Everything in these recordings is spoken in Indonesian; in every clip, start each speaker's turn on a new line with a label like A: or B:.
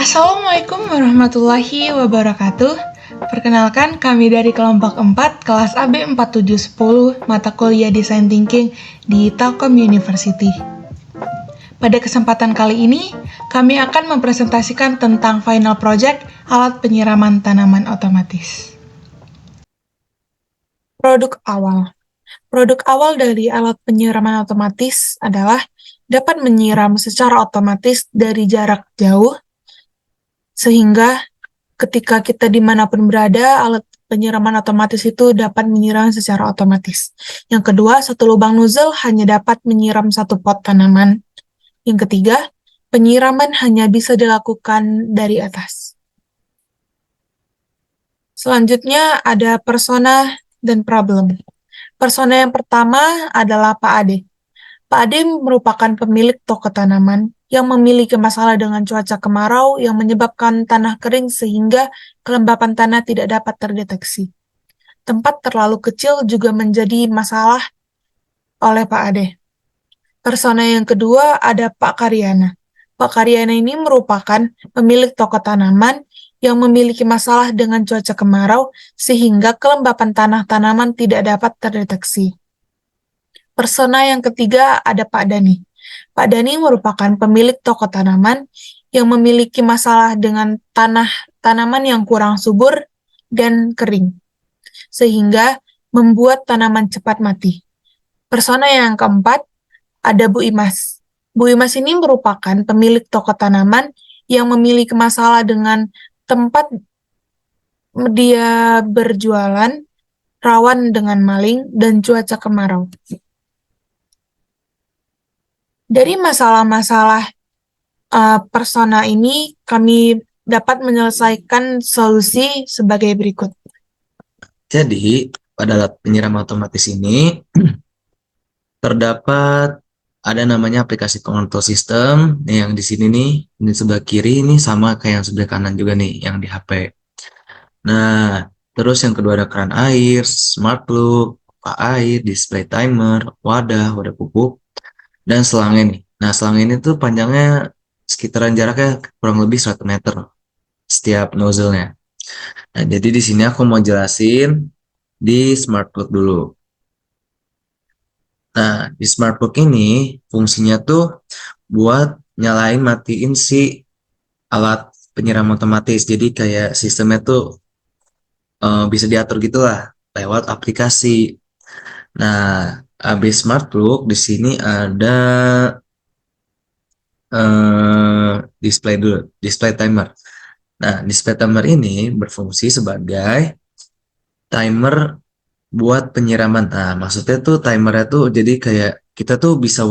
A: Assalamualaikum warahmatullahi wabarakatuh. Perkenalkan, kami dari kelompok 4, kelas AB 4710, mata kuliah Design Thinking di Telkom University. Pada kesempatan kali ini, kami akan mempresentasikan tentang final project alat penyiraman tanaman otomatis. Produk awal. Produk awal dari alat penyiraman otomatis adalah dapat menyiram secara otomatis dari jarak jauh, sehingga ketika kita dimanapun berada, alat penyiraman otomatis itu dapat menyiram secara otomatis. Yang kedua, satu lubang nozzle hanya dapat menyiram satu pot tanaman. Yang ketiga, penyiraman hanya bisa dilakukan dari atas. Selanjutnya ada persona dan problem. Persona yang pertama adalah Pak Ade. Pak Ade merupakan pemilik toko tanaman yang memiliki masalah dengan cuaca kemarau yang menyebabkan tanah kering sehingga kelembapan tanah tidak dapat terdeteksi. Tempat terlalu kecil juga menjadi masalah oleh Pak Ade. Persona yang kedua ada Pak Karyana. Pak Karyana ini merupakan pemilik toko tanaman yang memiliki masalah dengan cuaca kemarau sehingga kelembapan tanah tanaman tidak dapat terdeteksi. Persona yang ketiga ada Pak Dani. Pak Dani merupakan pemilik toko tanaman yang memiliki masalah dengan tanaman yang kurang subur dan kering, sehingga membuat tanaman cepat mati. Persona yang keempat ada Bu Imas. Bu Imas ini merupakan pemilik toko tanaman yang memiliki masalah dengan tempat dia berjualan, rawan dengan maling dan cuaca kemarau. Dari masalah-masalah persona ini, kami dapat menyelesaikan solusi sebagai berikut.
B: Jadi, pada alat penyiram otomatis ini, terdapat ada namanya aplikasi control system, yang di sini nih, di sebelah kiri ini sama kayak yang sebelah kanan juga nih, yang di HP. Nah, terus yang kedua ada keran air, smart plug, pompa air, display timer, wadah pupuk, dan selangnya nih. Nah, selang ini tuh panjangnya sekitaran jaraknya kurang lebih 100 meter setiap nozzle-nya. Nah, jadi di sini aku mau jelasin di smart plug dulu. Nah, di smart plug ini fungsinya tuh buat nyalain matiin si alat penyiram otomatis. Jadi kayak sistemnya tuh bisa diatur gitulah lewat aplikasi. Nah, habis smart plug di sini ada display timer. Nah, display timer ini berfungsi sebagai timer buat penyiraman. Nah, maksudnya tuh timernya tuh jadi kayak kita tuh bisa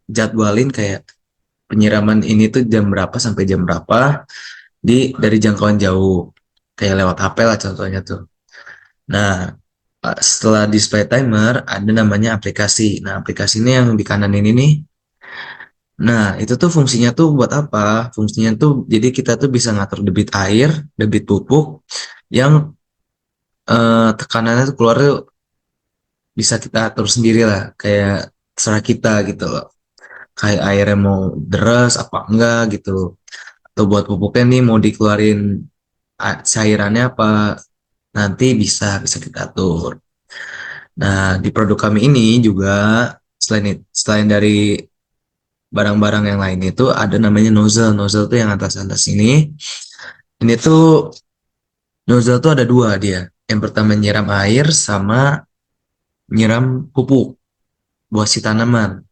B: jadwalin kayak penyiraman ini tuh jam berapa sampai jam berapa dari jangkauan jauh. Kayak lewat HP lah contohnya tuh. Nah, setelah display timer ada namanya aplikasi. Nah, aplikasi ini yang di kanan ini nih. Nah, itu tuh fungsinya tuh buat apa? Fungsinya tuh jadi kita tuh bisa ngatur debit air, debit pupuk yang tekanannya tuh keluar tuh bisa kita atur sendiri lah, kayak terserah kita gitu loh. Kayak airnya mau deras apa enggak gitu. Atau buat pupuknya nih mau dikeluarin cairannya apa, nanti bisa kita atur. Nah, di produk kami ini juga selain dari barang-barang yang lain itu ada namanya nozzle. Nozzle tuh yang atas-atas ini. Ini tuh nozzle tuh ada dua dia. Yang pertama nyiram air sama nyiram pupuk buat si tanaman.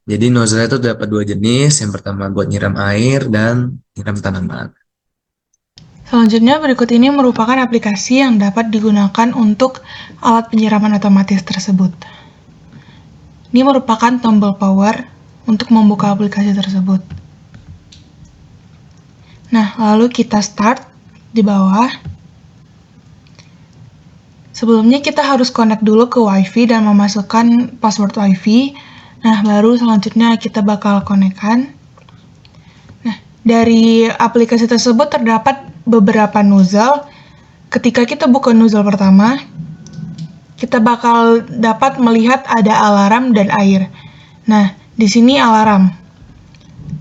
B: Jadi nozzle itu dapat dua jenis. Yang pertama buat nyiram air dan nyiram tanaman.
A: Selanjutnya, berikut ini merupakan aplikasi yang dapat digunakan untuk alat penyiraman otomatis tersebut. Ini merupakan tombol power untuk membuka aplikasi tersebut. Nah, lalu kita start di bawah. Sebelumnya kita harus connect dulu ke WiFi dan memasukkan password WiFi. Nah, baru selanjutnya kita bakal connect-kan. Nah, dari aplikasi tersebut terdapat beberapa nozzle. Ketika kita buka nozzle pertama, kita bakal dapat melihat ada alarm dan air. Nah, di sini alarm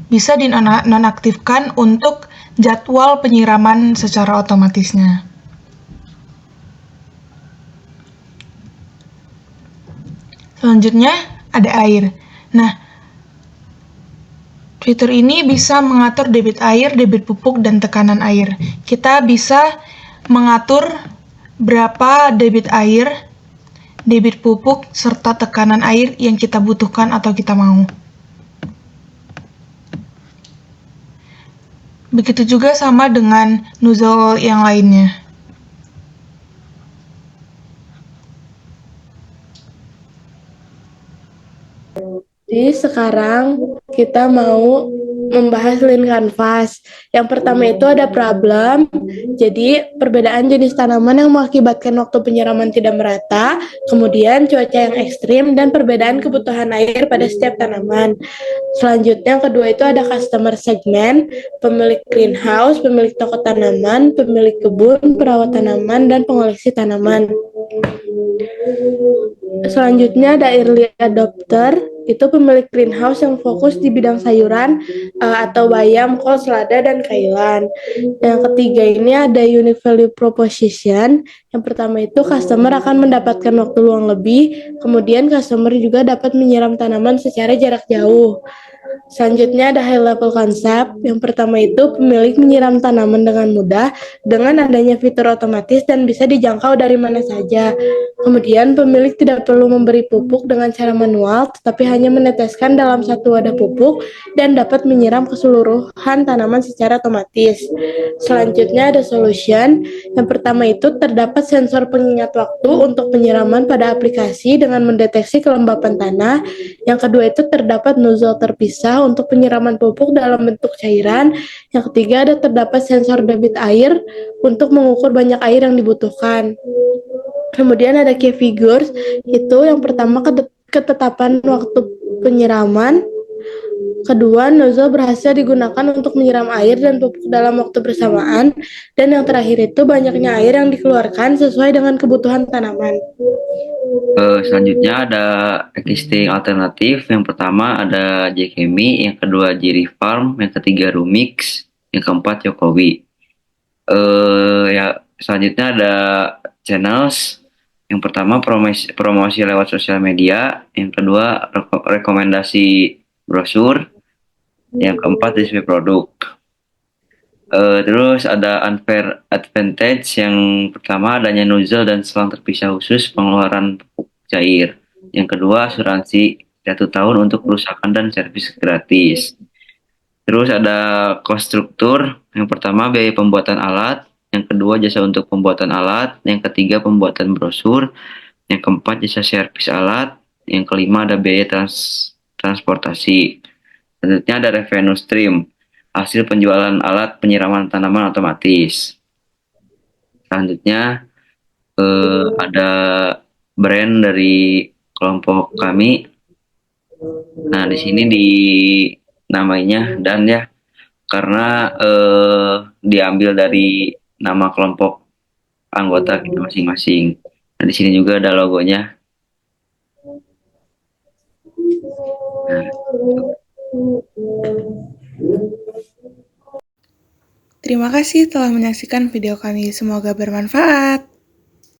A: bisa dinonaktifkan untuk jadwal penyiraman secara otomatisnya. Selanjutnya ada air. Nah, fitur ini bisa mengatur debit air, debit pupuk, dan tekanan air. Kita bisa mengatur berapa debit air, debit pupuk, serta tekanan air yang kita butuhkan atau kita mau. Begitu juga sama dengan nozzle yang lainnya.
C: Jadi sekarang kita mau membahas Lean Canvas. Yang pertama itu ada problem. Jadi perbedaan jenis tanaman yang mengakibatkan waktu penyiraman tidak merata, kemudian cuaca yang ekstrim, dan perbedaan kebutuhan air pada setiap tanaman. Selanjutnya yang kedua itu ada customer segment, pemilik greenhouse, pemilik toko tanaman, pemilik kebun, perawat tanaman, dan pengoleksi tanaman. Selanjutnya ada early adopter, itu pemilik greenhouse yang fokus di bidang sayuran atau bayam, kol, selada, dan kailan. Yang ketiga ini ada unique value proposition. Yang pertama itu customer akan mendapatkan waktu luang lebih, kemudian customer juga dapat menyiram tanaman secara jarak jauh. Selanjutnya ada high level concept. Yang pertama itu pemilik menyiram tanaman dengan mudah dengan adanya fitur otomatis dan bisa dijangkau dari mana saja. Kemudian pemilik tidak perlu memberi pupuk dengan cara manual, tetapi hanya meneteskan dalam satu wadah pupuk dan dapat menyiram keseluruhan tanaman secara otomatis. Selanjutnya ada solution. Yang pertama itu terdapat sensor pengingat waktu untuk penyiraman pada aplikasi dengan mendeteksi kelembapan tanah. Yang kedua itu terdapat nozzle terpisah untuk penyiraman pupuk dalam bentuk cairan. Yang ketiga ada terdapat sensor debit air untuk mengukur banyak air yang dibutuhkan. Kemudian ada key figures, itu yang pertama ketetapan waktu penyiraman. Kedua, nozzle berhasil digunakan untuk menyiram air dan pupuk dalam waktu bersamaan. Dan yang terakhir itu banyaknya air yang dikeluarkan sesuai dengan kebutuhan tanaman.
D: Selanjutnya ada existing alternatif. Yang pertama ada Jekemi, yang kedua Jiri Farm, yang ketiga Rumix, yang keempat Jokowi. Ya selanjutnya ada channels. Yang pertama promosi lewat sosial media, yang kedua rekomendasi brosur, yang keempat display produk. Terus ada unfair advantage. Yang pertama adanya nozzle dan selang terpisah khusus pengeluaran pupuk cair. Yang kedua asuransi 1 tahun untuk kerusakan dan servis gratis. Terus ada cost struktur. Yang pertama biaya pembuatan alat, yang kedua jasa untuk pembuatan alat, yang ketiga pembuatan brosur, yang keempat jasa servis alat, yang kelima ada biaya transportasi. Selanjutnya ada revenue stream, hasil penjualan alat penyiraman tanaman otomatis. Selanjutnya ada brand dari kelompok kami. Nah, di sini namanya dan ya, karena diambil dari nama kelompok anggota kita masing-masing. Nah, di sini juga ada logonya. Nah,
C: Terima kasih telah menyaksikan video kami. Semoga bermanfaat.